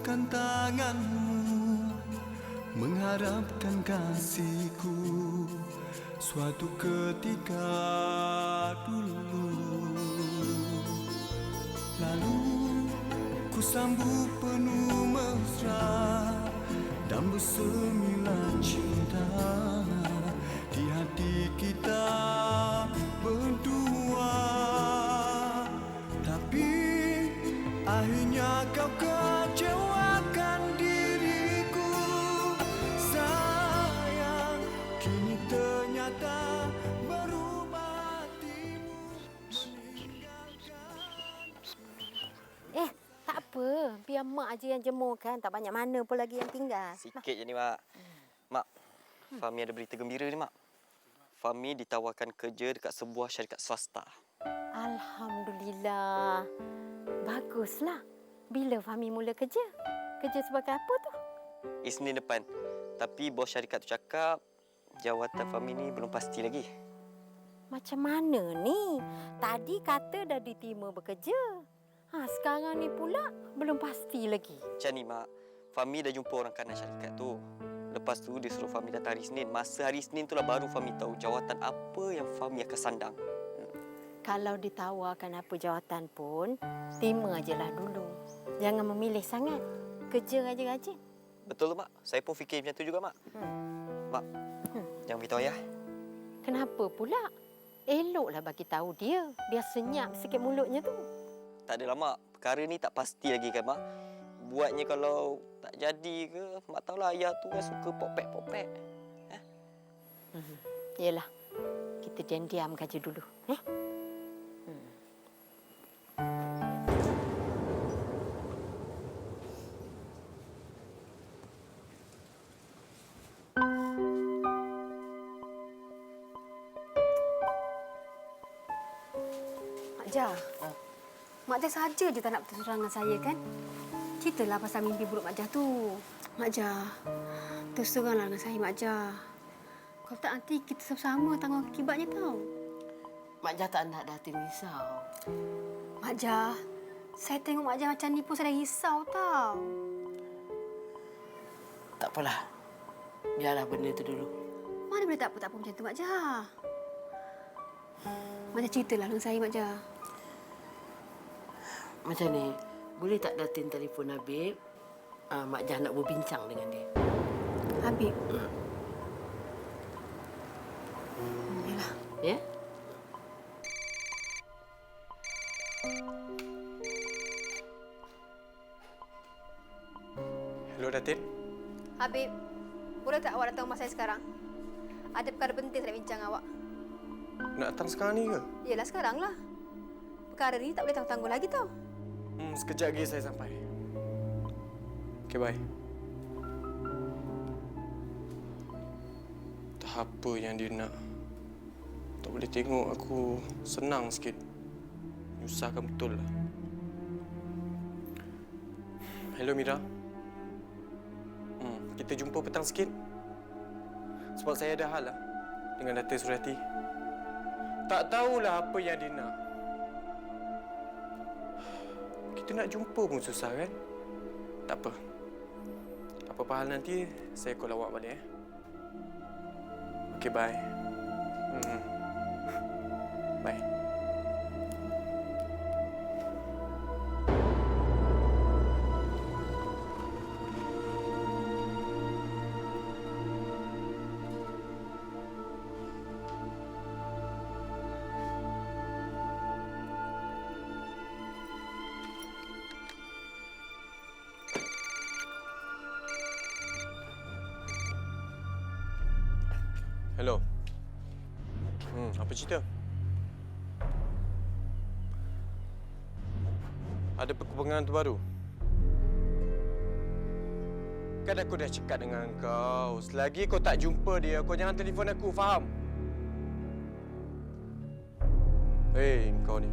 Ulurkan tanganmu, mengharapkan kasihku suatu ketika dulu. Lalu ku sambut penuh mesra dan bersemilan cinta di hati kita berdua. Tapi akhirnya kau kecewakan diriku, sayang. Kini ternyata berubah hatimu meninggalkan. Tak apa. Biar mak aja yang jemurkan. Tak banyak mana pun lagi yang tinggal. Sikit je ni, Mak. Mak, Fahmi ada berita gembira ni, Mak. Fahmi ditawarkan kerja dekat sebuah syarikat swasta. Alhamdulillah. Baguslah. Bila Fahmi mula kerja? Kerja sebagai apa tu? Isnin depan. Tapi bos syarikat tu cakap jawatan Fahmi ni belum pasti lagi. Macam mana ni? Tadi kata dah diterima bekerja. Sekarang ni pula belum pasti lagi. Macam ni, Mak. Fahmi dah jumpa orang kanan syarikat tu. Lepas tu dia suruh Fahmi datang hari Isnin. Masa hari Isnin tu lah baru Fahmi tahu jawatan apa yang Fahmi akan sandang. Kalau ditawarkan apa jawatan pun, terima ajalah dulu. Jangan memilih sangat. Kerja rajin-rajin. Betul tu, Mak. Saya pun fikir macam tu juga, Mak. Mak, jangan beritahu ayah. Kenapa pula? Eloklah bagi tahu dia. Biar senyap sikit mulutnya tu. Tak adalah, Mak. Perkara ni tak pasti lagi kan, Mak. Buatnya kalau tak jadi ke, Mak tahulah ayah tu kan suka popek-popek. Yelah, kita diam-diam kerja dulu. Mak Jah, Mak Jah saja je tak nak berterus terang dengan saya kan? Ceritalah pasal mimpi buruk Mak Jah tu. Mak Jah, terus teranglah dengan saya Mak Jah. Kalau tak nanti kita sama-sama tanggung akibatnya tau. Mak Jah tak nak Datin risau. Mak Jah, saya tengok Mak Jah macam ni pun saya dah risau tau. Tak apalah. Biarlah benda tu dulu. Mana boleh tak apa macam tu Mak Jah. Mak Jah ceritalah dengan saya Mak Jah. Macam ni, boleh tak Datin telefon Habib? Mak Jah nak berbincang dengan dia. Habib. Yalah. Ya? Hello, Datin. Habib, boleh tak awak datang rumah saya sekarang? Ada perkara penting saya nak bincang awak. Nak datang sekarang ni ke? Yelah, sekaranglah. Perkara ni tak boleh tangguh-tangguh lagi tau. Sekejap lagi saya sampai. Okay, bye. Tak apa yang dia nak. Tak boleh tengok aku senang sikit. Nyusahkan betul lah. Hello, Mira. Kita jumpa petang sikit. Sebab saya ada hal lah dengan Datin Surati. Tak tahulah apa yang dia nak. Kita nak jumpa pun susah kan? Tak apa. Apa-apa hal nanti, saya call awak balik. Okay, bye. Bye. Hello. Apa cerita? Ada perkembangan terbaru? Kan aku dah cakap dengan kau, selagi kau tak jumpa dia, kau jangan telefon aku, faham? Hei, kau ni.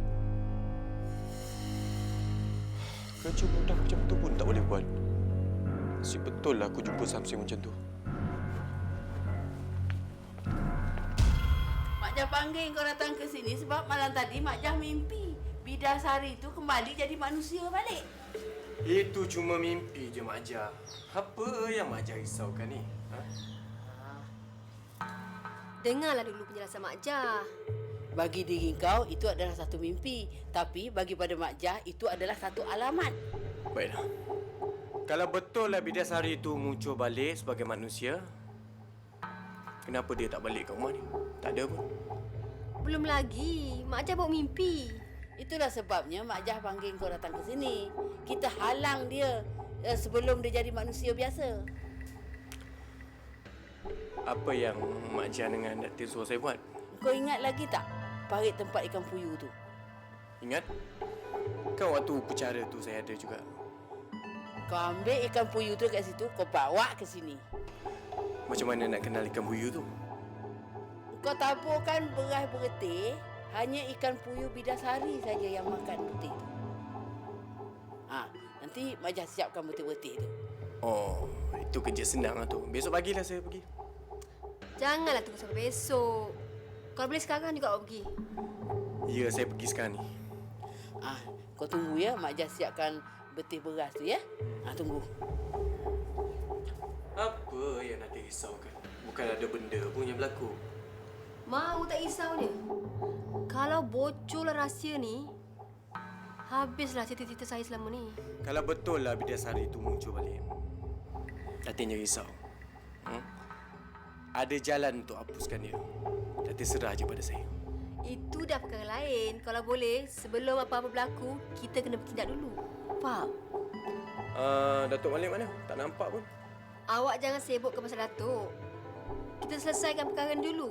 Kerja mudah macam tu pun tak boleh buat. Si betul lah aku jumpa Samsim macam tu. Mak Jah panggil kau datang ke sini sebab malam tadi Mak Jah mimpi Bidasari itu kembali jadi manusia balik. Itu cuma mimpi je, Mak Jah. Apa yang Mak Jah risaukan ni? Ha? Dengarlah dulu penjelasan Mak Jah. Bagi diri kau itu adalah satu mimpi, tapi bagi pada Mak Jah itu adalah satu alamat. Baiklah. Kalau betul lah Bidasari itu muncul balik sebagai manusia, kenapa dia tak balik ke rumah ni? Tak ada pun. Belum lagi, Mak Jah bawa mimpi. Itulah sebabnya Mak Jah panggil kau datang ke sini. Kita halang dia sebelum dia jadi manusia biasa. Apa yang Mak Jah dengan Datin suruh saya buat? Kau ingat lagi tak parit tempat ikan puyuh tu? Ingat? Kan waktu upacara tu saya ada juga. Kau ambil ikan puyuh tu kat situ, kau bawa ke sini. Macam mana nak kenal ikan puyuh tu? Kau taburkan beras bergetih, hanya ikan puyuh Bidasari saja yang makan betik tu. Nanti Mak Jah siapkan betik-betik tu. Oh, itu kerja senang lah tu. Besok pagilah saya pergi. Janganlah tunggu sampai besok. Kalau boleh sekarang juga awak pergi. Ya, saya pergi sekarang ni. Kau tunggu ya, Mak Jah siapkan betik beras tu ya. Tunggu. Apa yang nak risaukan? Bukan ada benda pun yang berlaku. Mau tak risaunya. Kalau bocorlah rahsia ni, habislah cerita-cerita saya selama ni. Kalau betul lah Bidasari itu muncul balik, Datin jangan risau. Ada jalan untuk hapuskan dia. Datin serah je pada saya. Itu dah perkara lain. Kalau boleh, sebelum apa-apa berlaku, kita kena bertindak dulu. Faham? Datuk Malik mana? Tak nampak pun. Awak jangan sibukkan pasal Datuk. Kita selesaikan perkara ni dulu.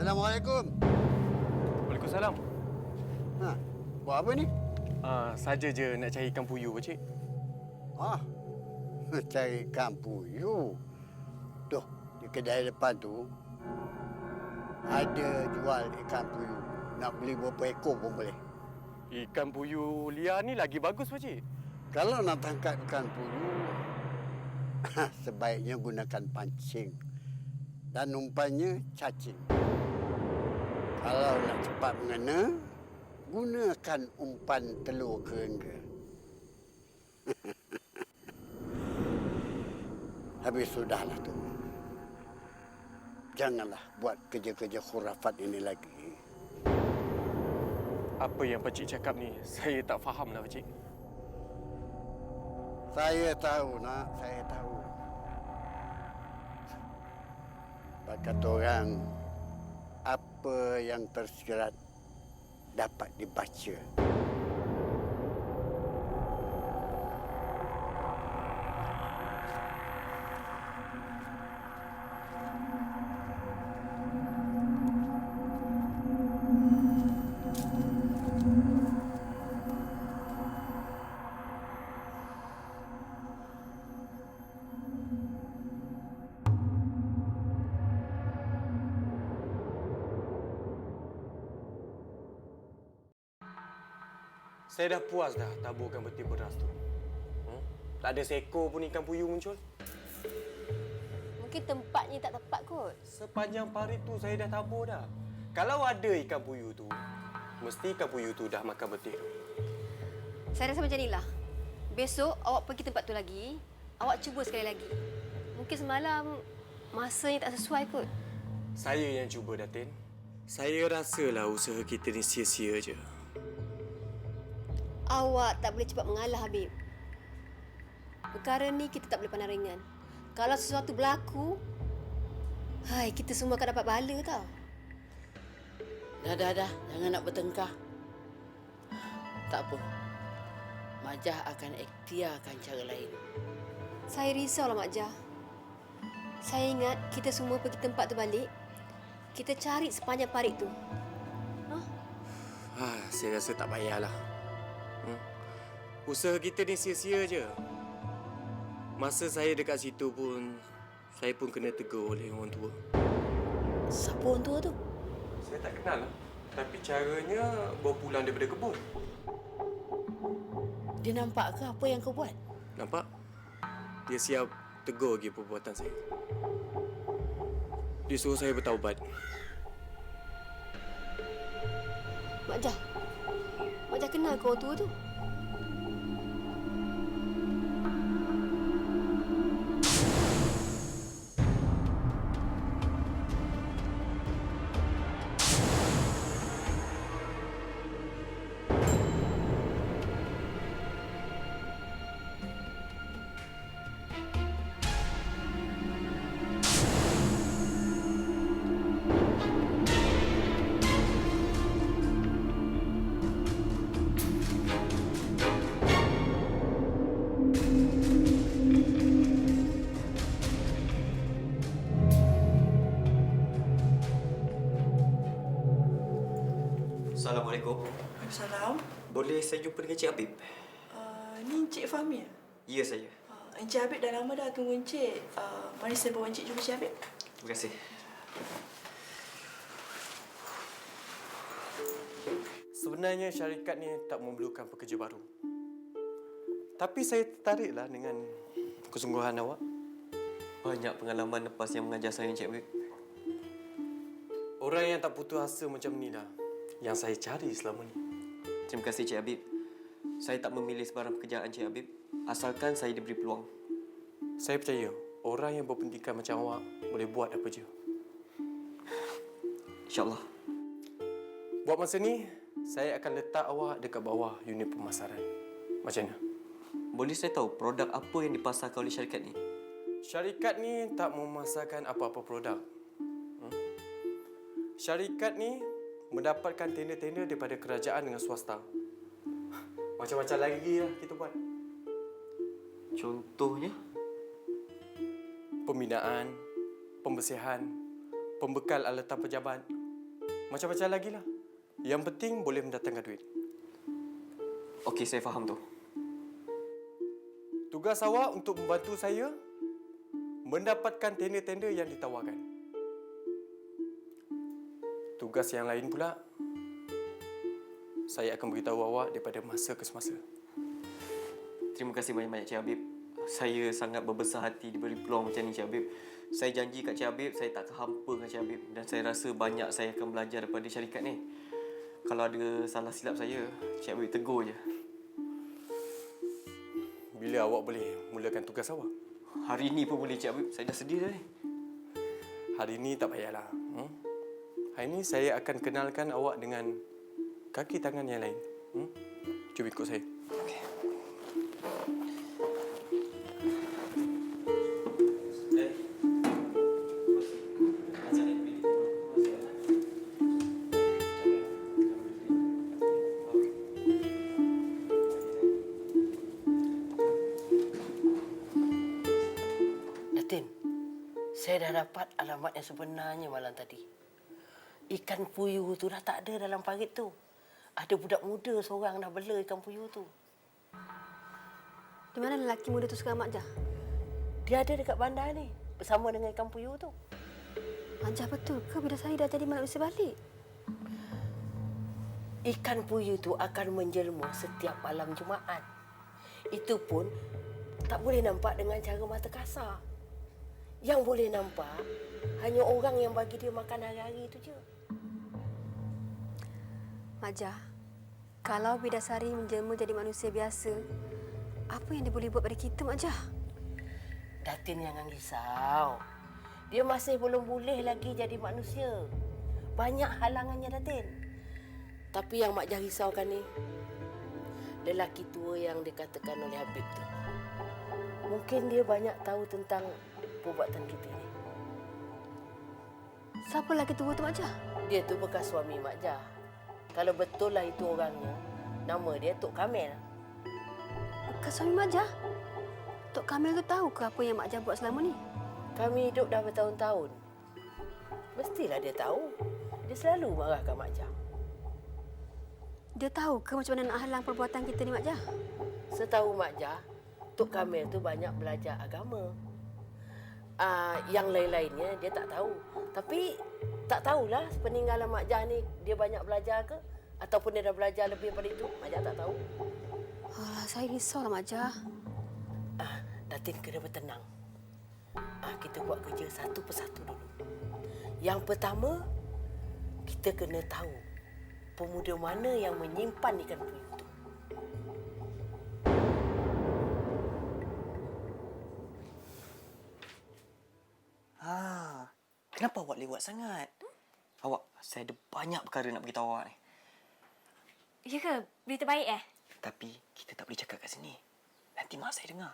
Assalamualaikum. Waalaikumsalam. Buat apa ni? Saja je nak cari ikan puyuh, Pakcik. Cari ikan puyuh. Tuh, di kedai depan tu ada jual ikan puyuh. Nak beli berapa ekor pun boleh. Ikan puyuh liar ni lagi bagus, Pakcik. Kalau nak tangkap ikan puyuh, sebaiknya gunakan pancing. Dan umpannya cacing. Kalau nak cepat mengena, gunakan umpan telur kerengga. Habis sudahlah tu. janganlah buat kerja-kerja khurafat ini lagi. Apa yang pakcik cakap ni, saya tak faham lah pakcik. Saya tahu, nak. Saya tahu. Kata orang, apa yang tersirat dapat dibaca. Saya dah puas dah taburkan peti beras tu. Tak ada seekor pun ikan puyuh muncul. Mungkin tempatnya tak tepat kot. Sepanjang parit tu saya dah tabur dah. Kalau ada ikan puyuh tu, mesti ikan puyuh tu dah makan betik tu. Saya rasa macam inilah. Besok awak pergi tempat tu lagi. Awak cuba sekali lagi. Mungkin semalam masanya tak sesuai kot. Saya yang cuba, Datin. Saya rasalah usaha kita ni sia-sia je. Awak tak boleh cepat mengalah, Habib. Perkara ni kita tak boleh pandang ringan. Kalau sesuatu berlaku, kita semua akan dapat bala tau. Dah. Jangan nak bertengkar. Tak apa. Mak Jah akan ikhtiarkan cara lain. Saya risaulah, Mak Jah. Saya ingat kita semua pergi tempat tu balik. Kita cari sepanjang parit tu. Saya rasa tak payahlah. Usaha kita ni sia-sia je. Masa saya dekat situ pun, saya pun kena tegur oleh orang tua. Siapa orang tua tu? Saya tak kenal lah. Tapi caranya bawa pulang daripada kebun. Dia nampak ke apa yang kau buat? Nampak? Dia siap tegur lagi perbuatan saya. Dia suruh saya bertaubat. Mak Jah kenal ke orang tua tu? Assalamualaikum. Waalaikumsalam. Boleh saya jumpa dengan Cik Habib? Ni Encik Fahmi? Ya, saya. Encik Habib dah lama dah tunggu Encik. Mari saya bawa Encik jumpa Encik Habib. Terima kasih. Sebenarnya syarikat ni tak memerlukan pekerja baru. Tapi saya tertariklah dengan kesungguhan awak. Banyak pengalaman lepas yang mengajar saya, Cik Habib. Orang yang tak putus asa macam ni lah yang saya cari selama ni. Terima kasih, Cik Habib. Saya tak memilih sebarang pekerjaan, Cik Habib. Asalkan saya diberi peluang. Saya percaya orang yang berpendidikan macam awak boleh buat apa je. InsyaAllah. Buat masa ni, saya akan letak awak dekat bawah unit pemasaran. Macam mana? Boleh saya tahu produk apa yang dipasarkan oleh syarikat ni? Syarikat ni tak memasarkan apa-apa produk. Syarikat ni mendapatkan tender-tender daripada kerajaan dengan swasta. Macam-macam lagi lah kita buat. Contohnya? Pembinaan, pembersihan, pembekal alatan pejabat. Macam-macam lagi lah. Yang penting boleh mendatangkan duit. Okey, saya faham tu. Tugas awak untuk membantu saya mendapatkan tender-tender yang ditawarkan. Tugas yang lain pula, saya akan beritahu awak daripada masa ke semasa. Terima kasih banyak-banyak, Cik Habib. Saya sangat berbesar hati diberi peluang macam ni, Cik Habib. Saya janji kat Cik Habib, saya tak akan hampa dengan Cik Habib. Dan saya rasa banyak saya akan belajar daripada syarikat ni. Kalau ada salah silap saya, Cik Habib tegur je. Bila awak boleh mulakan tugas awak? Hari ini pun boleh, Cik Habib. Saya dah sedia dah ni. hari ini tak payahlah. Hari ini saya akan kenalkan awak dengan kaki tangan yang lain. Jom ikut saya. Okey. Datin, saya dah dapat alamat yang sebenarnya malam tadi. Ikan puyuh tu dah tak ada dalam parit tu. Ada budak muda seorang dah bela ikan puyuh tu. Di mana lelaki muda tu sekarang, Mak Jah? Dia ada dekat bandar ni bersama dengan ikan puyuh tu. Mak Jah betul ke Bidasari dah jadi manusia balik? Ikan puyuh tu akan menjelma setiap malam Jumaat. Itu pun tak boleh nampak dengan cara mata kasar. Yang boleh nampak hanya orang yang bagi dia makan hari-hari itu je. Mak Jah, kalau Bidasari menjelma jadi manusia biasa, apa yang dia boleh buat pada kita, Mak Jah? Datin jangan risau. Dia masih belum boleh lagi jadi manusia. Banyak halangannya, Datin. Tapi yang Mak Jah risaukan ni, lelaki tua yang dikatakan oleh Habib tu. Mungkin dia banyak tahu tentang perbuatan kita ni. Siapa lelaki tua tu, Mak Jah? Dia tu bekas suami Mak Jah. Kalau betul lah itu orangnya, nama dia Tok Kamil. Bekas suami Mak Jah? Tok Kamil tu tahu ke apa yang Mak Jah buat selama ni? Kami hidup dah bertahun-tahun. Mestilah dia tahu. Dia selalu marahkan Mak Jah. Dia tahu ke macam mana nak halang perbuatan kita ni, Mak Jah? Setahu Mak Jah, Tok Kamil tu banyak belajar agama. Yang lain-lainnya dia tak tahu. Tapi tak tahulah peninggalan Mak Jah ni dia banyak belajar ke? Ataupun dia dah belajar lebih daripada itu? Mak Jah tak tahu. Alah, saya risau lah, Mak Jah. Datin kena bertenang. Kita buat kerja satu persatu dulu. Yang pertama, kita kena tahu pemuda mana yang menyimpan ikan puyuh tu. Kenapa awak lewat sangat? Awak, saya ada banyak perkara nak beritahu awak ni. Ya ke? Berita baik Tapi kita tak boleh cakap kat sini. Nanti mak saya dengar.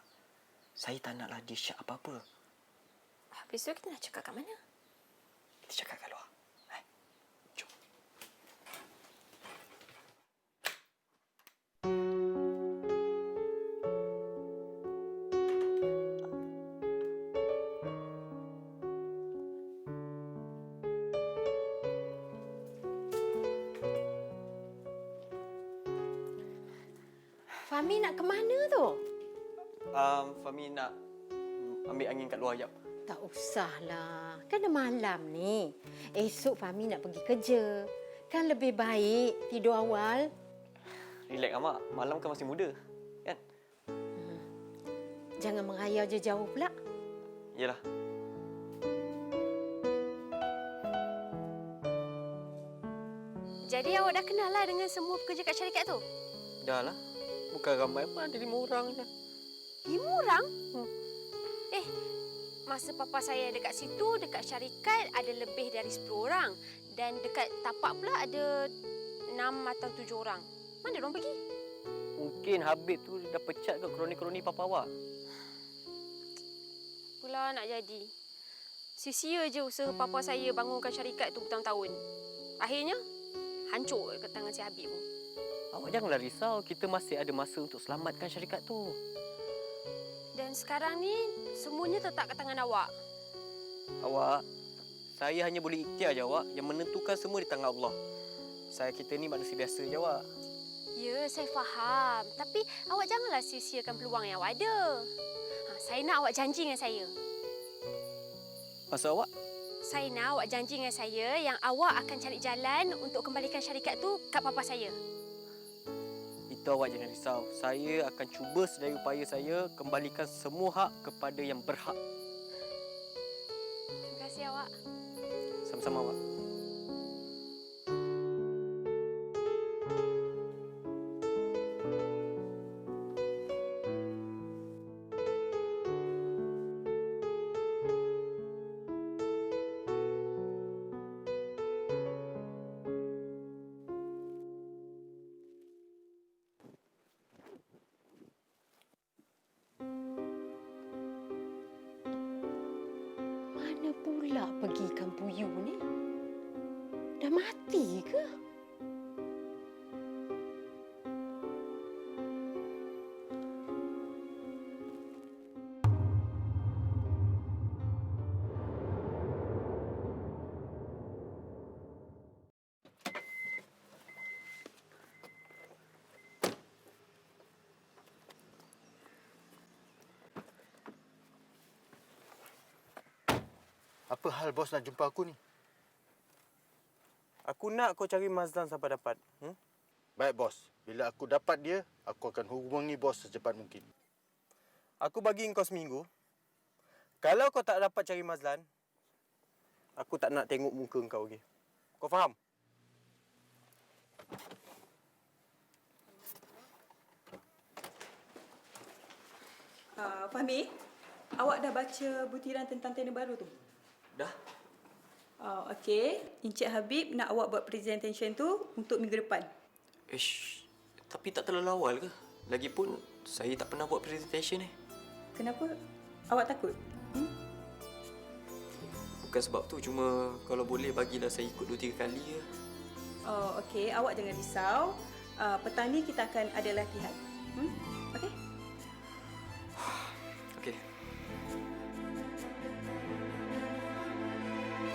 Saya tak naklah dia syak apa-apa. Habis tu kita nak cakap kat mana? Kita cakap kat luar. Jom. Fahmi nak ke mana tu? Fahmi nak ambil angin kat luar jap. Tak usahlah. Kan dah malam ni. Esok Fahmi nak pergi kerja. Kan lebih baik tidur awal. Relax mak. Malam kan masih muda. Kan? Jangan menghayal je jauh pula. Yalah. Jadi awak dah kenal lah dengan semua pekerja kat syarikat tu? Dah lah. Bukan ramai pun, ada 5 orang je. 5 orang? Masa papa saya dekat situ, dekat syarikat ada lebih dari 10 orang. Dan dekat tapak pula ada 6 atau 7 orang. Mana diorang pergi? Mungkin Habib tu dah pecat ke kroni-kroni papa awak. Pula nak jadi. Sia-sia je usaha papa saya bangunkan syarikat tu bertahun-tahun. Akhirnya, hancur ke tangan si Habib pun. Awak janganlah risau. Kita masih ada masa untuk selamatkan syarikat tu. Dan sekarang ni, semuanya tertak ke tangan awak. Awak, saya hanya boleh ikhtiar je awak. Yang menentukan semua di tangan Allah. Kita ni manusia biasa je awak. Ya, saya faham. Tapi awak janganlah sia-siakan peluang yang awak ada. Saya nak awak janji dengan saya. Maksud awak? Saya nak awak janji dengan saya yang awak akan cari jalan untuk kembalikan syarikat tu kat papa saya. Itu awak jangan risau. Saya akan cuba sedaya upaya saya kembalikan semua hak kepada yang berhak. Terima kasih awak. Sama-sama awak. Mana pula pergi ikan puyuh ni? Dah mati ke? Apa hal bos nak jumpa aku ni? Aku nak kau cari Mazlan sampai dapat. Baik bos, bila aku dapat dia, aku akan hubungi bos secepat mungkin. Aku bagi kau seminggu. Kalau kau tak dapat cari Mazlan, aku tak nak tengok muka kau lagi. Kau faham? Fahmi, awak dah baca butiran tentang tender baru tu? Dah? Okey. Encik Habib nak awak buat presentation tu untuk minggu depan. Tapi tak terlalu awal ke? Lagipun, saya tak pernah buat presentation ni. Kenapa? Awak takut? Bukan sebab tu, cuma kalau boleh bagilah saya ikut 2-3 kali je. Okey. Awak jangan risau. Petang ni kita akan ada latihan. Okey? Okey.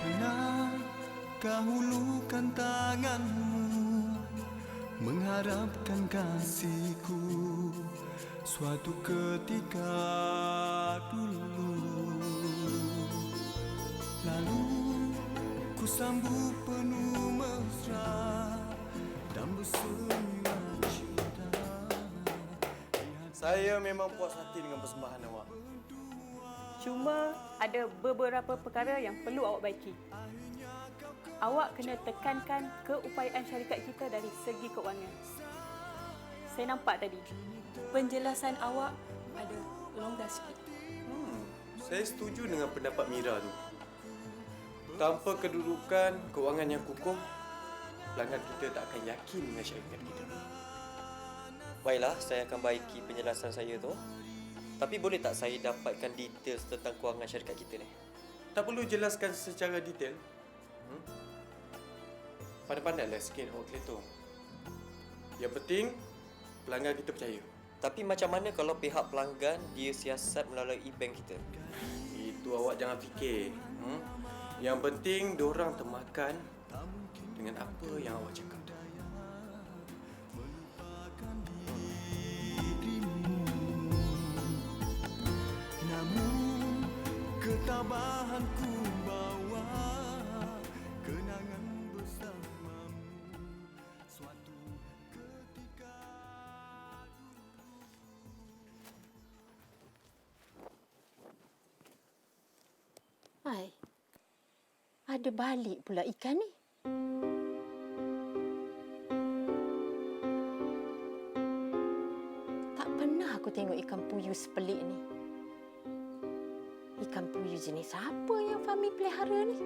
Pernahkah hulurkan tanganmu mengharapkan kasihku suatu ketika dulu, lalu ku sambut penuh mesra dan bersenyum cinta. Saya memang puas hati dengan persembahan awak. Cuma ada beberapa perkara yang perlu awak baiki. Awak kena tekankan keupayaan syarikat kita dari segi keuangan. Saya nampak tadi, penjelasan awak ada longgar sikit. Saya setuju dengan pendapat Mira tu. Tanpa kedudukan keuangan yang kukuh, pelanggan kita tak akan yakin dengan syarikat kita. Baiklah, saya akan baiki penjelasan saya tu. Tapi boleh tak saya dapatkan details tentang kewangan syarikat kita ni? Tak perlu jelaskan secara detail. Pandai-pandailah sikit awak Kleto. Yang penting, pelanggan kita percaya. Tapi macam mana kalau pihak pelanggan dia siasat melalui bank kita? Itu awak jangan fikir. Yang penting, diorang termakan dengan apa yang awak cakap. Namun ketabahanku bawa kenangan bersamamu suatu ketika. Hai, ada balik pula ikan ni. Tak pernah aku tengok ikan puyuh sepelik ni. Ikan puyuh jenis apa yang Fahmi pelihara ni?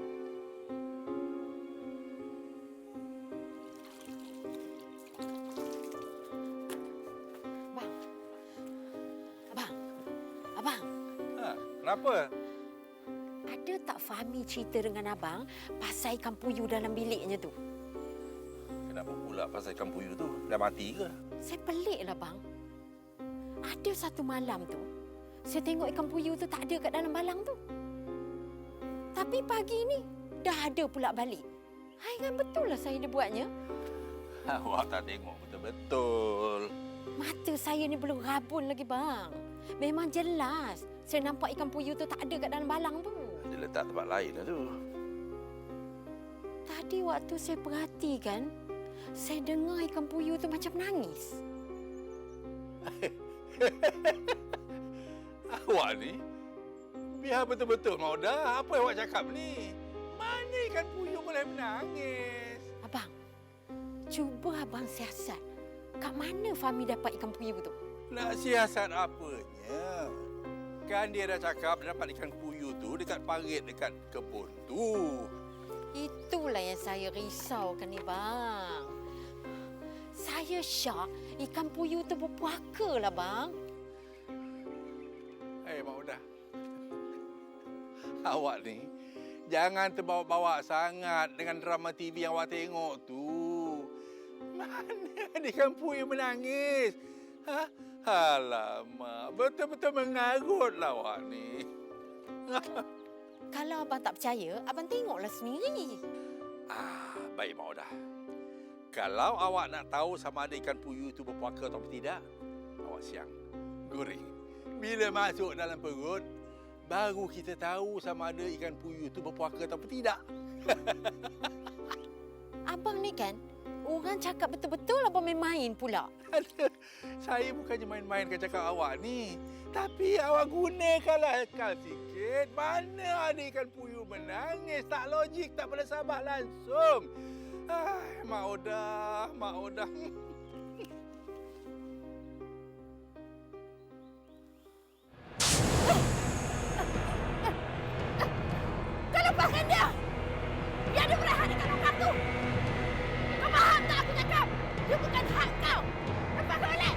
Abang. Kenapa? Ada tak Fahmi cerita dengan abang pasal ikan puyuh dalam biliknya tu? Kenapa pula pasal ikan puyuh tu? Dah mati ke? Saya peliklah bang. Ada satu malam tu, saya tengok ikan puyuh tu tak ada kat dalam balang tu. Tapi pagi ni dah ada pula balik. Hai kan betul lah saya dia buatnya. Awak tak tengok betul-betul. Mata saya ni belum rabun lagi bang. Memang jelas saya nampak ikan puyuh tu tak ada kat dalam balang tu. Dia letak tempat lain lah tu. Tadi waktu saya perhatikan, saya dengar ikan puyuh tu macam menangis. Awak ni biar betul-betul Maudah. Apa awak cakap ni? Mana ikan puyuh boleh menangis? Abang, cuba abang siasat. Kat mana Fahmi dapat ikan puyuh tu? Nak siasat apanya? Kan dia dah cakap dia dapat ikan puyuh tu dekat parit dekat kebun tu. Itulah yang saya risaukan ni bang. Saya syak ikan puyuh tu berpuaka lah bang. Maudah. Awak ni Jangan terbawa-bawa sangat dengan drama TV yang awak tengok tu. Mana ada ikan puyuh menangis? Ha? Alamak, betul-betul mengarutlah awak ni. Kalau abang tak percaya, abang tengoklah sendiri. Baik Maudah. Kalau awak nak tahu sama ada ikan puyuh tu berpuaka atau tidak, awak siang, goreng. Bila masuk dalam perut, baru kita tahu sama ada ikan puyuh tu berpuaka atau tidak. Abang ni kan, orang cakap betul-betul abang main-main pula. Saya bukannya main-main ke cakap awak ni. Tapi awak gunakanlah akal sikit. Mana ada ikan puyuh menangis? Tak logik, tak pada sabak langsung. Mak Odah, Mak Odah. Kau lepaskan dia! Dia ada berhak dekat longkang tu! Kau faham tak aku cakap? Dia bukan hak kau! Lepaskan balik!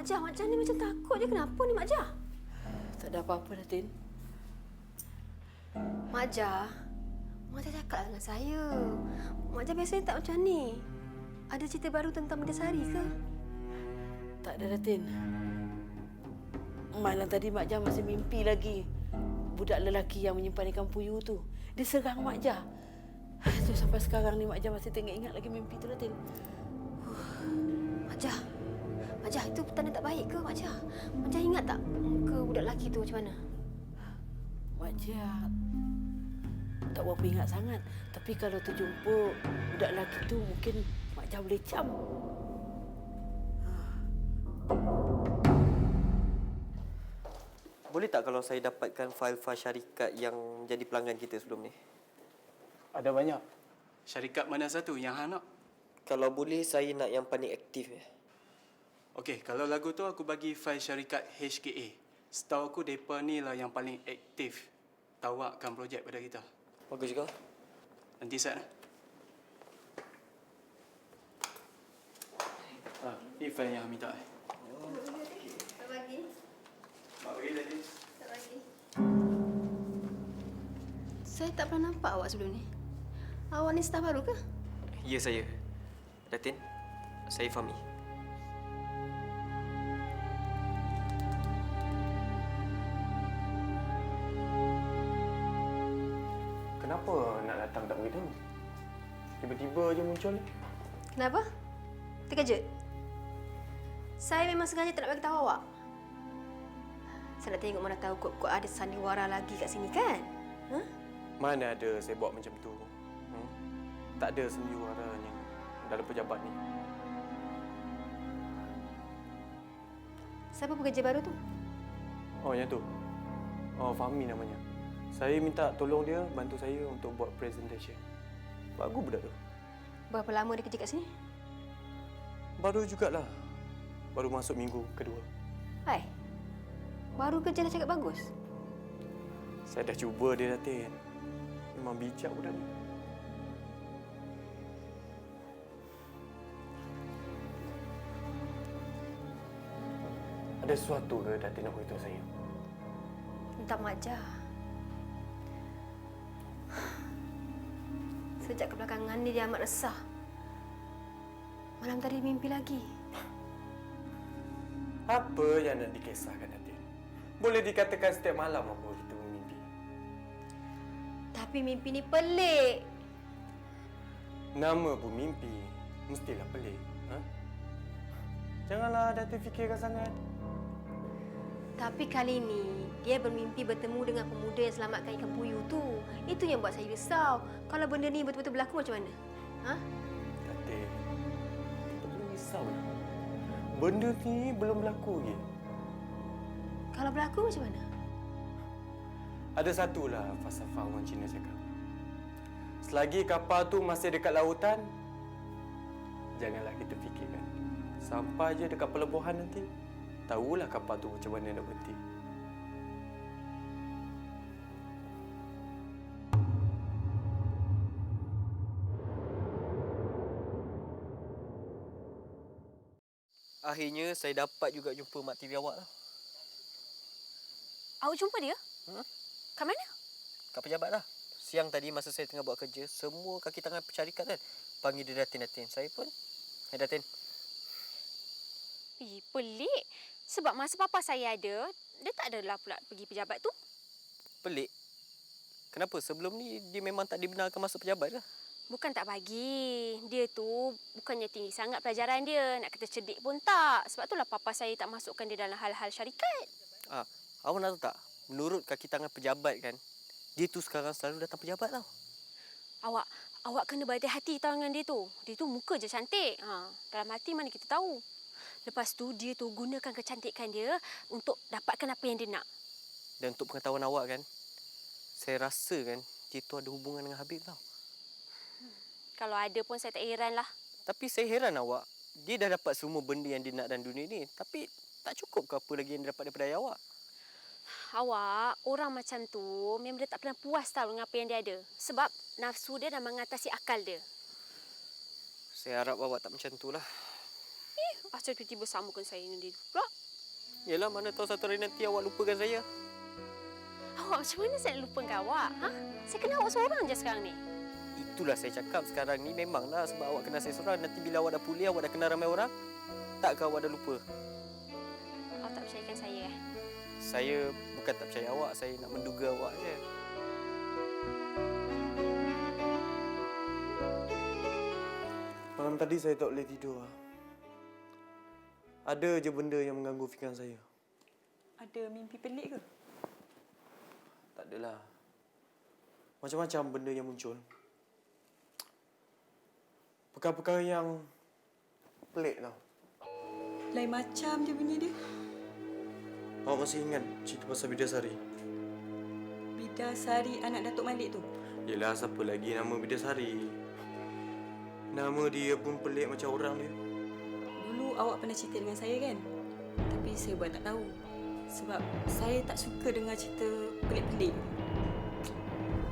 Mak Jah ni macam takut je. Kenapa ni Mak Jah? Tak ada apa-apa, Datin. Mak Jah cakap dengan saya. Mak Jah biasanya tak macam ni. Ada cerita baru tentang Medasari ke? Tak ada, Datin. Malam tadi Mak Jah masih mimpi lagi. Budak lelaki yang menyimpan ikan puyuh tu. Dia serang Mak Jah. Tu sampai sekarang ni Mak Jah masih teringat lagi mimpi tu, Datin. Mak Jah, itu petanda tak baik ke Mak Jah? Mak Jah ingat tak muka budak lelaki tu macam mana? Mak Jah tak berapa ingat sangat. Tapi kalau terjumpa budak lelaki tu, mungkin Mak Jah boleh cam. Boleh tak kalau saya dapatkan fail-fail syarikat yang jadi pelanggan kita sebelum ni? Ada banyak. Syarikat mana satu yang hang nak? Kalau boleh, saya nak yang paling aktif ya. Okey, kalau lagu tu aku bagi fail syarikat HKA. Setahu aku mereka ni lah yang paling aktif tawarkan projek pada kita. Bagus juga. Nanti set lah. Ni fail yang minta. Tak bagi. Mak bagi tadi. Tak bagi. Saya tak pernah nampak awak sebelum ni. Awak ni staf baru ke? Ya, saya. Datin, saya Fahmi. Kenapa nak datang tak beritahu? Tiba-tiba je muncul. Kenapa? Terkejut? Saya memang sengaja tak nak bagi tahu awak. Saya nak tengok mana tahu kok ada sandiwara lagi kat sini kan? Mana ada saya buat macam tu. Tak ada sandiwaranya dalam pejabat ni. Siapa pekerja baru tu? Oh, yang tu. Oh, Fahmi namanya. Saya minta tolong dia bantu saya untuk buat presentation. Bagus budak tu. Berapa lama dia kerja kat sini? Baru jugalah. Baru masuk minggu kedua. Hai. Baru kerja dah cakap bagus. Saya dah cuba dia, Datin. Memang bijak budak ni. Ada sesuatu ke Datin nak beritahu saya? Tentang Mak Jah. Sejak kebelakangan ni dia amat resah. Malam tadi mimpi lagi. Apa yang nak dikisahkan, Datin? Boleh dikatakan setiap malam apa kita bermimpi. Tapi mimpi ni pelik. Nama pun mimpi. Mestilah pelik. Ha? Janganlah Datin fikirkan sangat. Tapi kali ni, dia bermimpi bertemu dengan pemuda yang selamatkan ikan puyuh tu. Itu yang buat saya risau. Kalau benda ni betul-betul berlaku macam mana? Ha? Datin, kita perlu risau lah. Benda ni belum berlaku lagi. Kalau berlaku macam mana? Ada satulah falsafah orang Cina cakap. Selagi kapal tu masih dekat lautan, janganlah kita fikirkan. Sampai je dekat pelabuhan nanti, tahulah kapak tu macam mana nak berhenti. Akhirnya saya dapat juga jumpa mak tiri awak lah. Awak jumpa dia? Hmm? Kat mana? Kat pejabat lah. Siang tadi masa saya tengah buat kerja, semua kaki tangan pencarikat kan panggil dia Datin. Saya pun, hai Datin. Pelik. Sebab masa papa saya ada, dia tak adalah pula pergi pejabat tu. Pelik. Kenapa? Sebelum ni dia memang tak dibenarkan masuk pejabat ke? Bukan tak bagi. Dia tu bukannya tinggi sangat pelajaran dia. Nak kata cerdik pun tak. Sebab itulah papa saya tak masukkan dia dalam hal-hal syarikat. Awak nak tahu tak? Menurut kaki tangan pejabat kan, dia tu sekarang selalu datang pejabat tau. Awak kena berhati-hati tahu dengan dia tu. Dia tu muka je cantik. Dalam hati mana kita tahu. Lepas tu dia tu gunakan kecantikan dia untuk dapatkan apa yang dia nak. Dan untuk pengetahuan awak kan, saya rasa kan dia tu ada hubungan dengan Habib tau. Kalau ada pun saya tak heran lah. Tapi saya heran awak. Dia dah dapat semua benda yang dia nak dalam dunia ni. Tapi tak cukup ke apa lagi yang dia dapat daripada ayah awak? Awak, orang macam tu memang dia tak pernah puas tahu dengan apa yang dia ada. Sebab nafsu dia dah mengatasi akal dia. Saya harap awak tak macam tu lah. Asal tiba-tiba samakan saya dengan dia pula. Yelah, mana tahu satu hari nanti awak lupakan saya. Awak macam mana saya nak lupakan awak? Saya kenal awak seorang je sekarang ni. Itulah saya cakap sekarang ni memanglah sebab awak kenal saya seorang. Nanti bila awak dah pulih, awak dah kenal ramai orang. Takkah awak dah lupa? Awak tak percayakan saya Saya bukan tak percaya awak. Saya nak menduga awak je. Malam tadi saya tak boleh tidur. Ada je benda yang mengganggu fikiran saya. Ada mimpi pelik ke? Tak adalah. Macam-macam benda yang muncul. Perkara-perkara yang pelik tau. Lain macam je bunyi dia. Awak masih ingat cerita pasal Bidasari? Bidasari anak Datuk Malik tu. Yelah, siapa lagi nama Bidasari? Nama dia pun pelik macam orang dia. Dulu awak pernah cerita dengan saya kan? Tapi saya buat tak tahu. Sebab saya tak suka dengar cerita pelik-pelik.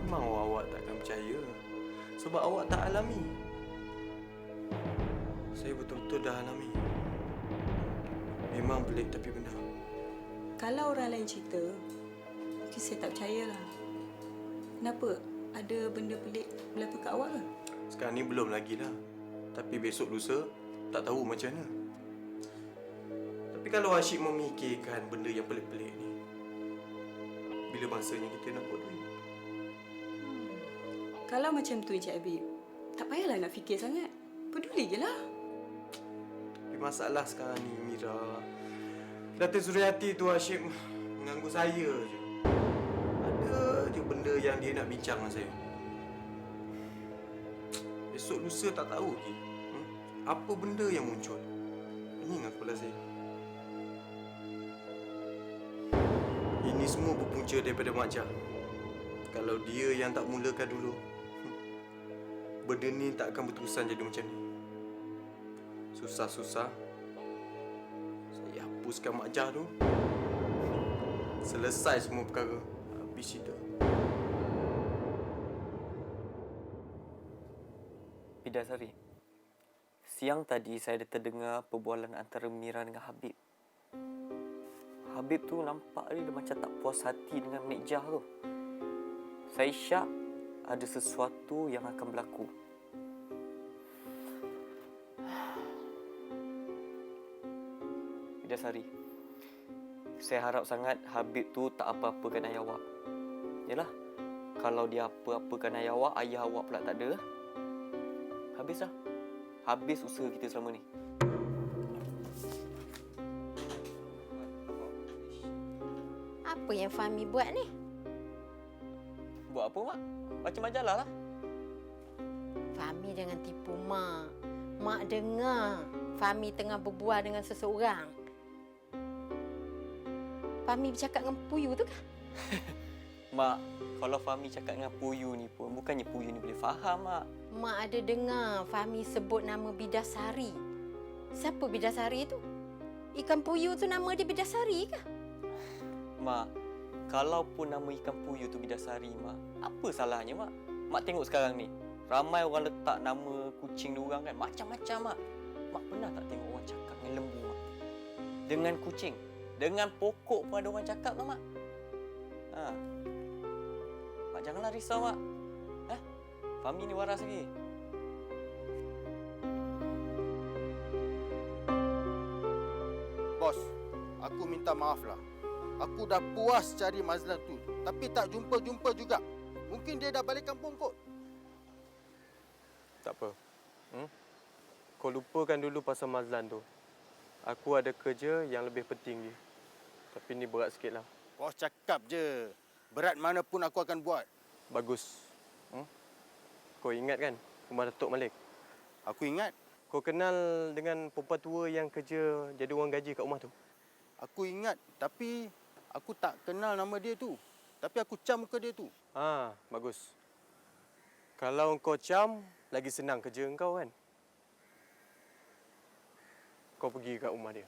Memang awak takkan percaya. Sebab awak tak alami. Saya betul-betul dah alami. Memang pelik tapi benar. Kalau orang lain cerita, mungkin saya tak percayalah. Kenapa? Ada benda pelik berlaku kat awak ke? Sekarang ni belum lagi lah. Tapi besok lusa, tak tahu macam mana. Tapi kalau asyik memikirkan benda yang pelik-pelik ni, bila masanya kita nak buat duit? Kalau macam tu Encik Habib, tak payahlah nak fikir sangat. Peduli je lah. Tapi masalah sekarang ni, Mira, Datin Suryati tu asyik mengganggu saya je. Ada je benda yang dia nak bincang dengan saya. Esok lusa tak tahu lagi. Apa benda yang muncul? Ini dengan kepala saya. Ini semua berpunca daripada Mak Jah. Kalau dia yang tak mulakan dulu, benda ni tak akan berterusan jadi macam ni. Susah-susah saya hapuskan Mak Jah tu. Selesai semua perkara. Habis cerita. Bidasari, siang tadi saya ada terdengar perbualan antara Mira dengan Habib. Habib tu nampak dia macam tak puas hati dengan Mek Jah tu. Saya syak ada sesuatu yang akan berlaku. Bidasari, saya harap sangat Habib tu tak apa-apakan ayah awak. Yalah, kalau dia apa-apakan ayah awak pula tak ada. Habis dah. Habis usaha kita selama ni. Apa yang Fahmi buat ni? Buat apa, Mak? Baca majalah lah. Fahmi jangan tipu Mak. Mak dengar Fahmi tengah berbual dengan seseorang. Fahmi bercakap dengan Puyu tu kah? Mak, kalau Fahmi cakap dengan Puyu ni pun, bukannya Puyu ni boleh faham, Mak. Mak ada dengar Fahmi sebut nama Bidasari. Siapa Bidasari tu? Ikan puyuh tu nama dia Bidasari ke? Mak, kalaupun nama ikan puyuh tu Bidasari, Mak, apa salahnya, Mak? Mak tengok sekarang ni, ramai orang letak nama kucing diorang kan, macam-macam, Mak. Mak pernah tak tengok orang cakap dengan lembu, Mak? Dengan kucing, dengan pokok pun ada orang cakap kan, Mak? Ha. Mak janganlah risau, Mak. Fahmi ni waras lagi. Bos, aku minta maaf lah. Aku dah puas cari Mazlan tu, tapi tak jumpa-jumpa juga. Mungkin dia dah balik kampung kot. Tak apa. Kau lupakan dulu pasal Mazlan tu. Aku ada kerja yang lebih penting dia. Tapi ni berat sikit lah. Bos cakap je. Berat mana pun aku akan buat. Bagus. Kau ingat kan rumah Datuk Malik? Aku ingat. Kau kenal dengan perempuan tua yang kerja jadi orang gaji kat rumah tu? Aku ingat, tapi aku tak kenal nama dia tu. Tapi aku cam muka dia tu. Bagus. Kalau kau cam, lagi senang kerja kau kan? Kau pergi kat rumah dia.